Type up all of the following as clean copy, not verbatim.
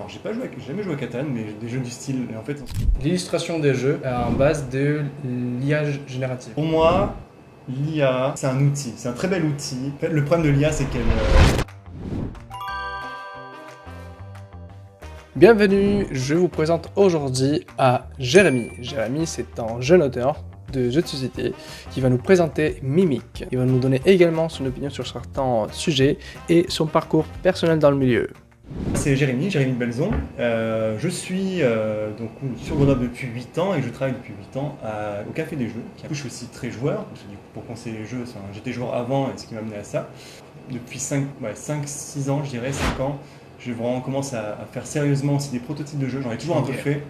Alors j'ai jamais joué à Catan, mais des jeux du style. Et en fait, L'illustration des jeux en base de l'IA générative. pour moi, l'IA, c'est un outil, c'est un très bel outil. En fait, le problème de l'IA, c'est qu'elle. Bienvenue, je vous présente aujourd'hui à Jérémy. Jérémy, c'est un jeune auteur de jeux de société qui va nous présenter Mimic. Il va nous donner également son opinion sur certains sujets et son parcours personnel dans le milieu. C'est Jérémy Belzon. Je suis donc sur Grenoble depuis 8 ans et je travaille depuis 8 ans au Café des Jeux. Je suis aussi très joueur, parce que du coup, pour conseiller les jeux, j'étais joueur avant et ce qui m'a amené à ça. Depuis 5-6 ans, je dirais 5 ans, je vraiment commence à faire sérieusement aussi des prototypes de jeux. J'en ai toujours un peu fait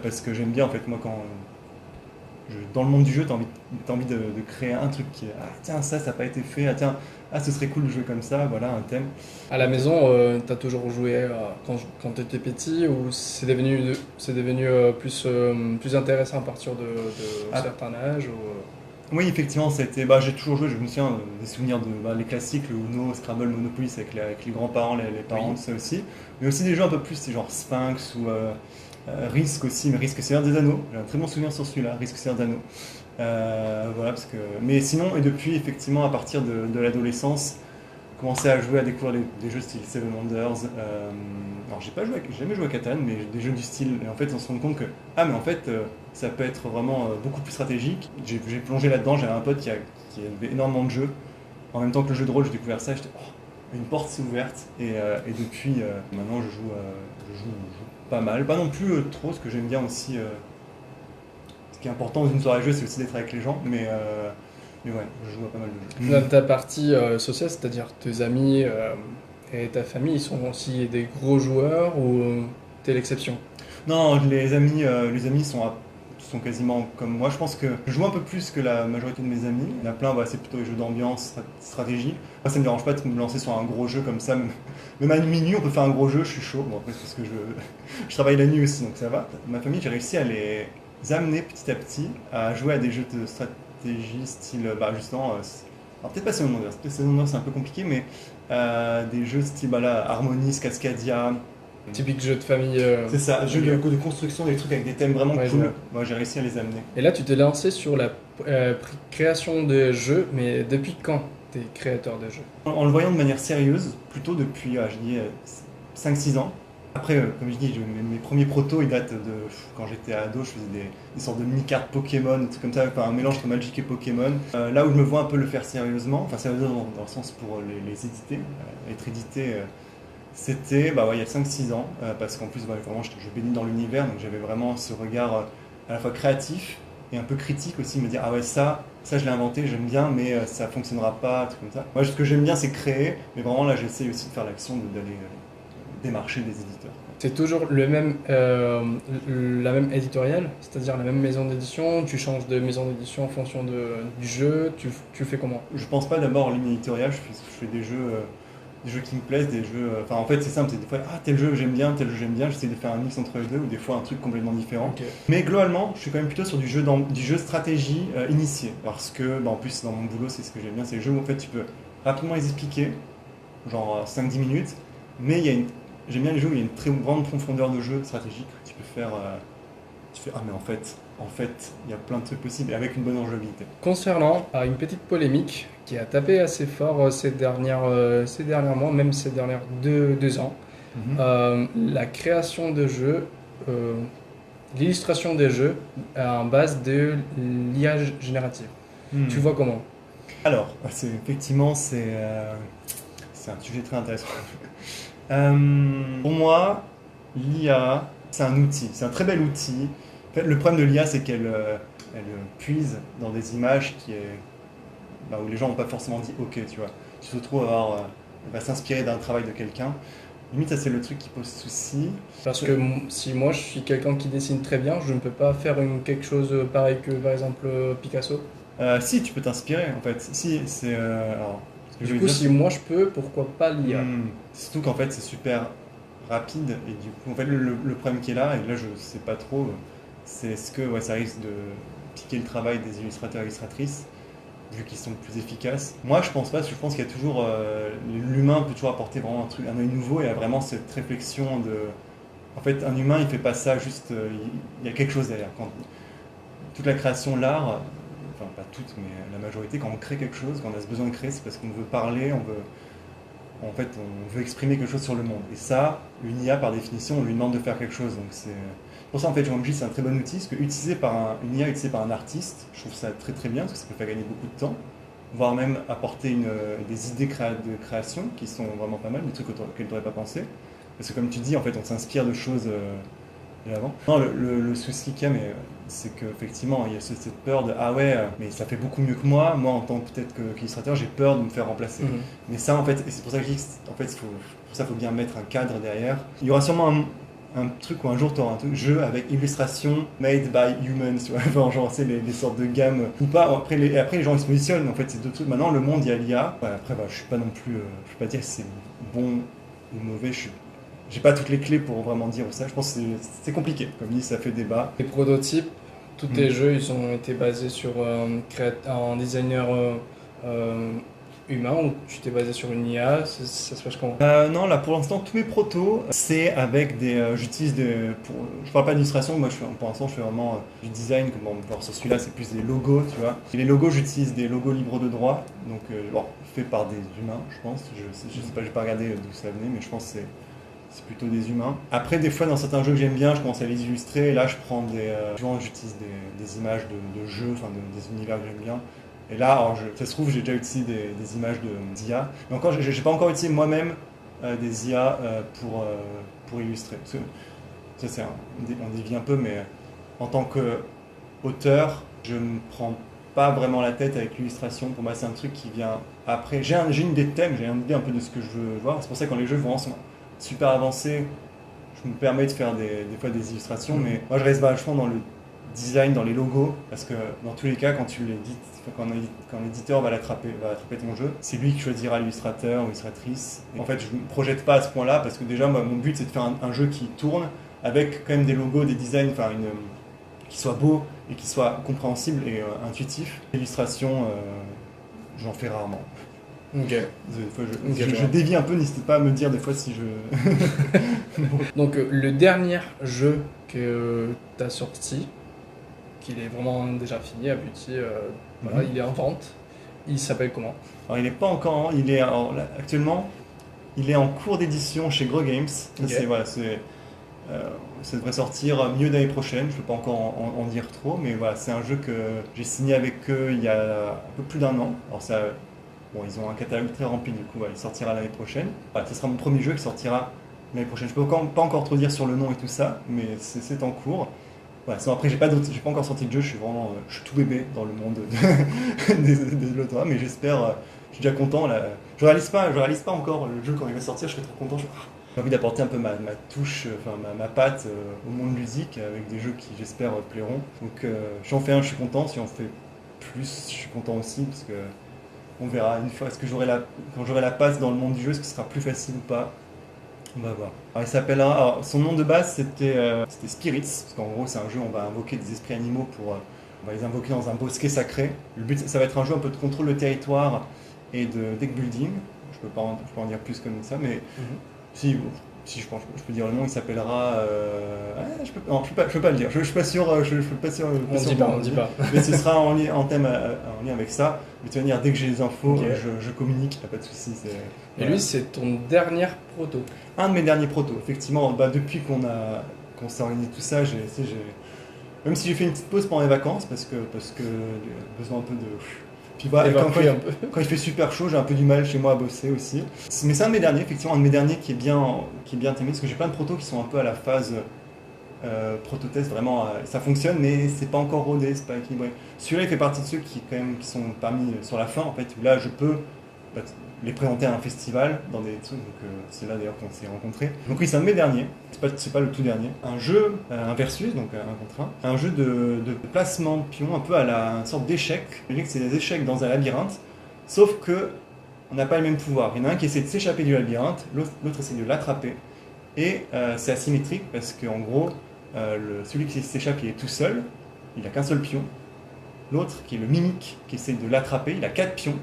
parce que j'aime bien en fait, moi quand dans le monde du jeu, t'as envie de créer un truc qui est ah tiens ça n'a pas été fait, ah tiens ah ce serait cool de jouer comme ça, voilà un thème. À la maison, t'as toujours joué quand t'étais petit ou c'est devenu plus intéressant à partir de certains âges Oui, effectivement, j'ai toujours joué, je me souviens des souvenirs de les classiques, le Uno, Scrabble, Monopoly, c'est avec les grands-parents, les parents, Oui. tout ça aussi. Mais aussi des jeux un peu plus, c'est genre Sphinx ou Risk aussi, mais Risk Seigneur des Anneaux. J'ai un très bon souvenir sur celui-là, Risk Seigneur d'Anneaux. Voilà, parce que. Mais sinon, et depuis, effectivement, à partir de l'adolescence, commencé à jouer, à découvrir des jeux style Seven Wonders. Alors j'ai jamais joué à Catan, mais des jeux du style. Et en fait, on se rend compte que mais en fait, ça peut être vraiment beaucoup plus stratégique. J'ai plongé là-dedans. J'avais un pote qui avait énormément de jeux. En même temps que le jeu de rôle, j'ai découvert ça. J'étais une porte s'est ouverte. Et depuis, maintenant, je joue pas mal. Pas non plus trop, parce que j'aime bien aussi. Ce qui est important dans une soirée jeu, c'est aussi d'être avec les gens. Mais ouais, je joue à pas mal de jeux. Dans ta partie sociale, c'est-à-dire tes amis et ta famille, ils sont aussi des gros joueurs ou t'es l'exception? Non, les amis sont quasiment comme moi. Je pense que je joue un peu plus que la majorité de mes amis. Il y en a plein, c'est plutôt les jeux d'ambiance, stratégie. Moi, ça me dérange pas de me lancer sur un gros jeu comme ça. Même à minuit, on peut faire un gros jeu, je suis chaud. Bon, après, c'est parce que je travaille la nuit aussi, donc ça va. Ma famille, j'ai réussi à les amener petit à petit à jouer à des jeux de stratégie, style, justement, alors peut-être pas Seven Wonders. Peut-être Seven Wonders, c'est un peu compliqué, mais des jeux style, Harmonis, Cascadia. Typique jeu de famille. C'est ça, jeux de construction, des trucs avec des thèmes vraiment Ouais, je cool. vois. Moi, j'ai réussi à les amener. Et là, tu t'es lancé sur la création de jeux, mais depuis quand t'es créateur de jeux? En le voyant de manière sérieuse, plutôt depuis, je dis, 5-6 ans. Après, comme je dis, mes premiers protos, ils datent de quand j'étais ado, je faisais des sortes de mini-cartes Pokémon, des trucs comme ça, enfin, un mélange entre Magic et Pokémon. Là où je me vois un peu le faire sérieusement, enfin sérieusement dans le sens pour les éditer, être édité, c'était il y a 5-6 ans, parce qu'en plus vraiment je baignais dans l'univers, donc j'avais vraiment ce regard à la fois créatif et un peu critique aussi, me dire ah ouais ça je l'ai inventé, j'aime bien, mais ça fonctionnera pas, tout comme ça. Moi ce que j'aime bien c'est créer, mais vraiment là j'essaie aussi de faire l'action d'aller démarcher des éditeurs. C'est toujours la même éditoriale, c'est-à-dire la même maison d'édition, tu changes de maison d'édition en fonction du jeu, tu fais comment? Je pense pas d'abord en ligne éditoriale, je fais des jeux qui me plaisent, des jeux. Enfin, en fait, c'est simple, c'est des fois, tel jeu j'aime bien, tel jeu j'aime bien, j'essaie de faire un mix entre les deux, ou des fois un truc complètement différent. Ok. Mais globalement, je suis quand même plutôt sur du jeu stratégie initié, parce que, en plus, dans mon boulot, c'est ce que j'aime bien, c'est les jeux où en fait tu peux rapidement les expliquer, genre 5-10 minutes, mais j'aime bien les jeux où il y a une très grande profondeur de jeu stratégique, tu peux faire. Tu fais, mais en fait, il y a plein de trucs possibles, et avec une bonne enjouabilité. Concernant une petite polémique qui a tapé assez fort ces derniers mois, même ces dernières deux ans, la création de jeux, l'illustration des jeux en base de l'IA générative. Tu vois comment? Alors, effectivement, c'est un sujet très intéressant. Pour moi, l'IA, c'est un outil, c'est un très bel outil. En fait, le problème de l'IA, c'est qu'elle puise dans des images où les gens n'ont pas forcément dit OK, tu vois. Tu te retrouves elle va s'inspirer d'un travail de quelqu'un. Limite, ça c'est le truc qui pose souci. Parce que si moi je suis quelqu'un qui dessine très bien, je ne peux pas faire quelque chose pareil que par exemple Picasso. Si, tu peux t'inspirer en fait. Si, c'est. Du coup, si moi je peux, pourquoi pas l'IA? Surtout qu'en fait, c'est super rapide et du coup, en fait, le problème qui est là, et là je sais pas trop, c'est est-ce que ça risque de piquer le travail des illustrateurs et illustratrices vu qu'ils sont plus efficaces. Moi, je pense pas, parce que je pense qu'il y a toujours l'humain peut toujours apporter vraiment un œil nouveau et a vraiment cette réflexion En fait, un humain, il fait pas ça juste. Il y a quelque chose derrière. Quand, toute la création, l'art, enfin pas toute, mais la majorité, quand on crée quelque chose, quand on a ce besoin de créer, c'est parce qu'on veut parler, on veut exprimer quelque chose sur le monde. Et ça, une IA, par définition, on lui demande de faire quelque chose. Donc c'est pour ça, en fait, Joomla, c'est un très bon outil, parce que une IA utilisée par un artiste, je trouve ça très très bien, parce que ça peut faire gagner beaucoup de temps, voire même apporter des idées de création qui sont vraiment pas mal, des trucs auxquels on n'aurait pas pensé. Parce que comme tu dis, en fait, on s'inspire de choses de l'avant. Non, le souci qu'il y a, c'est qu'effectivement, il y a cette peur de ah ouais, mais ça fait beaucoup mieux que moi. Moi, en tant que peut-être qu'illustrateur, j'ai peur de me faire remplacer. Mais ça, en fait, et c'est pour ça que je dis en fait, pour ça, il faut bien mettre un cadre derrière. Il y aura sûrement un truc où un jour tu auras un jeu avec illustration made by humans, tu vois, genre c'est les sortes de gammes ou pas. Après les gens ils se positionnent, en fait c'est deux trucs. Maintenant le monde il y a l'IA. Ouais, après je suis pas non plus, je peux pas dire si c'est bon ou mauvais. J'ai pas toutes les clés pour vraiment dire ça. Je pense que c'est compliqué. Comme dit, ça fait débat. Les prototypes, tous tes jeux, ils ont été basés sur un designer humain ou tu t'es basé sur une IA, ça se passe comment? Non, là pour l'instant, tous mes protos, c'est avec j'utilise je parle pas d'illustration, moi pour l'instant je fais vraiment du design, comme on peut voir sur celui-là, c'est plus des logos, tu vois. Et les logos, j'utilise des logos libres de droit, donc fait par des humains, je pense. Je sais pas, j'ai pas regardé d'où ça venait, mais je pense que c'est plutôt des humains. Après, des fois, dans certains jeux que j'aime bien, je commence à les illustrer, et là je prends souvent j'utilise des images de jeux, enfin des univers que j'aime bien. Et là, alors, ça se trouve, j'ai déjà utilisé des images d'IA. Mais encore, j'ai pas encore utilisé moi-même des IA pour illustrer. Parce que ça, on dévie un peu, mais en tant qu'auteur, je me prends pas vraiment la tête avec l'illustration. Pour moi, c'est un truc qui vient après. J'ai une idée de thème, j'ai une idée un peu de ce que je veux voir. C'est pour ça que quand les jeux vraiment sont super avancés, je me permets de faire des fois des illustrations. Mais moi, je reste vachement dans le design, dans les logos, parce que dans tous les cas, quand tu l'édites, quand l'éditeur va attraper ton jeu, c'est lui qui choisira l'illustrateur ou l'illustratrice. En fait, je ne me projette pas à ce point-là, parce que déjà, moi, mon but, c'est de faire un jeu qui tourne, avec quand même des logos, des designs, enfin, qui soit beau et qui soit compréhensible et intuitif. L'illustration, j'en fais rarement. Ok. Des fois, je dévie un peu, n'hésitez pas à me dire des fois si je... Donc, le dernier jeu que tu as sorti, qu'il est vraiment déjà fini, abouti, voilà, il est en vente. Il s'appelle comment? Alors il n'est pas encore, actuellement, il est en cours d'édition chez Gros Games. Okay. Ça devrait sortir milieu d'année prochaine. Je ne peux pas encore en dire trop, mais voilà, c'est un jeu que j'ai signé avec eux il y a un peu plus d'1 an. Alors ça, bon, ils ont un catalogue très rempli, du coup, il sortira l'année prochaine. Voilà, ce sera mon premier jeu qui sortira l'année prochaine. Je ne peux pas encore trop dire sur le nom et tout ça, mais c'est en cours. Ouais, sinon après j'ai pas encore sorti de jeu, je suis tout bébé dans le monde des l'autorat, mais j'espère, je suis déjà content là. Je réalise pas encore le jeu quand il va sortir, je serai trop content. J'ai envie d'apporter un peu ma touche, enfin ma patte au monde ludique avec des jeux qui j'espère plairont. Donc si on fait un, je suis content, si on fait plus, je suis content aussi parce que on verra une fois, quand j'aurai la patte dans le monde du jeu, est-ce que ce sera plus facile ou pas? On va voir. Alors, son nom de base c'était Spirits, parce qu'en gros c'est un jeu où on va invoquer des esprits animaux on va les invoquer dans un bosquet sacré. Le but ça va être un jeu un peu de contrôle de territoire et de deck building. Je peux pas en dire plus comme ça, mais si je pense, je peux dire le nom, il s'appellera. Je peux pas le dire. Je suis pas sûr. Je peux pas sûr. On dit pas. Mais ce sera en lien avec ça. De toute manière, dès que j'ai les infos, Okay. je communique. Pas de souci. Et lui, c'est ton dernier proto. Un de mes derniers protos. Effectivement, depuis qu'on s'est organisé tout ça, même si j'ai fait une petite pause pendant les vacances parce que besoin un peu de. Puis voilà, quand il fait super chaud, j'ai un peu du mal chez moi à bosser aussi. Mais c'est un de mes derniers, effectivement, un de mes derniers qui est bien timide, parce que j'ai plein de protos qui sont un peu à la phase proto-test, vraiment, ça fonctionne, mais c'est pas encore rodé, c'est pas équilibré. Celui-là, il fait partie de ceux qui sont parmi sur la fin, en fait, où là, je peux les présenter à un festival dans des trucs, donc c'est là d'ailleurs qu'on s'est rencontrés. Donc oui, c'est un de mes derniers, c'est pas le tout dernier. Un jeu, un versus, donc un contre un jeu de placement de pions, un peu une sorte d'échec. Je dirais que c'est des échecs dans un labyrinthe, sauf que on n'a pas les mêmes pouvoirs. Il y en a un qui essaie de s'échapper du labyrinthe, l'autre essaie de l'attraper. Et c'est asymétrique parce qu'en gros, celui qui s'échappe, il est tout seul, il n'a qu'un seul pion. L'autre, qui est le mimique, qui essaie de l'attraper, il a 4 pions.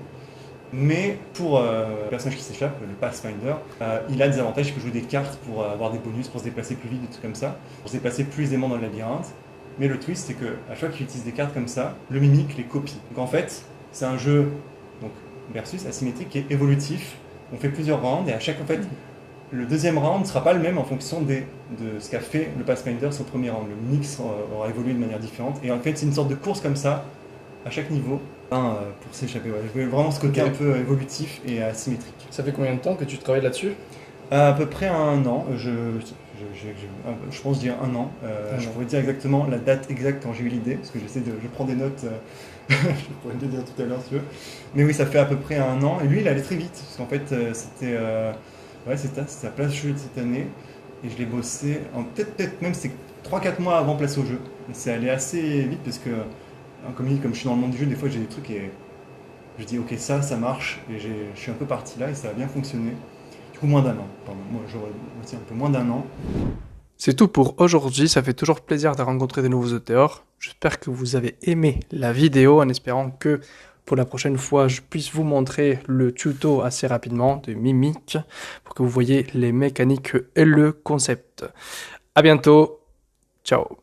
Mais pour le personnage qui s'échappe, le Pathfinder, il a des avantages, il peut jouer des cartes pour avoir des bonus, pour se déplacer plus vite, des trucs comme ça, pour se déplacer plus aisément dans le labyrinthe. Mais le twist, c'est que à chaque fois qu'il utilise des cartes comme ça, le mimique les copie. Donc en fait, c'est un jeu donc, versus asymétrique qui est évolutif. On fait plusieurs rounds et à chaque en fait, le deuxième round ne sera pas le même en fonction de ce qu'a fait le Pathfinder sur le premier round. Le mimique aura évolué de manière différente. Et en fait, c'est une sorte de course comme ça, à chaque niveau, pour s'échapper. Ouais. Je voulais vraiment ce côté un peu évolutif et asymétrique. Ça fait combien de temps que tu travailles là-dessus? À peu près un an, je pense dire un an. Je pourrais dire exactement la date exacte quand j'ai eu l'idée, parce que je prends des notes, je pourrais te dire tout à l'heure si tu veux. Mais oui, ça fait à peu près un an, et lui il allait très vite, parce qu'en fait c'était sa place jeu de cette année, et je l'ai bossé, peut-être même c'est 3-4 mois avant place au jeu. Et c'est allé assez vite, parce que comme je suis dans le monde du jeu, des fois j'ai des trucs et je dis ok ça marche, et je suis un peu parti là, et ça a bien fonctionné. Moins d'un an, pardon. Moi, j'aurais un peu moins d'un an. C'est tout pour aujourd'hui, ça fait toujours plaisir de rencontrer de nouveaux auteurs. J'espère que vous avez aimé la vidéo, en espérant que pour la prochaine fois, je puisse vous montrer le tuto assez rapidement de Mimic, pour que vous voyez les mécaniques et le concept. À bientôt, ciao.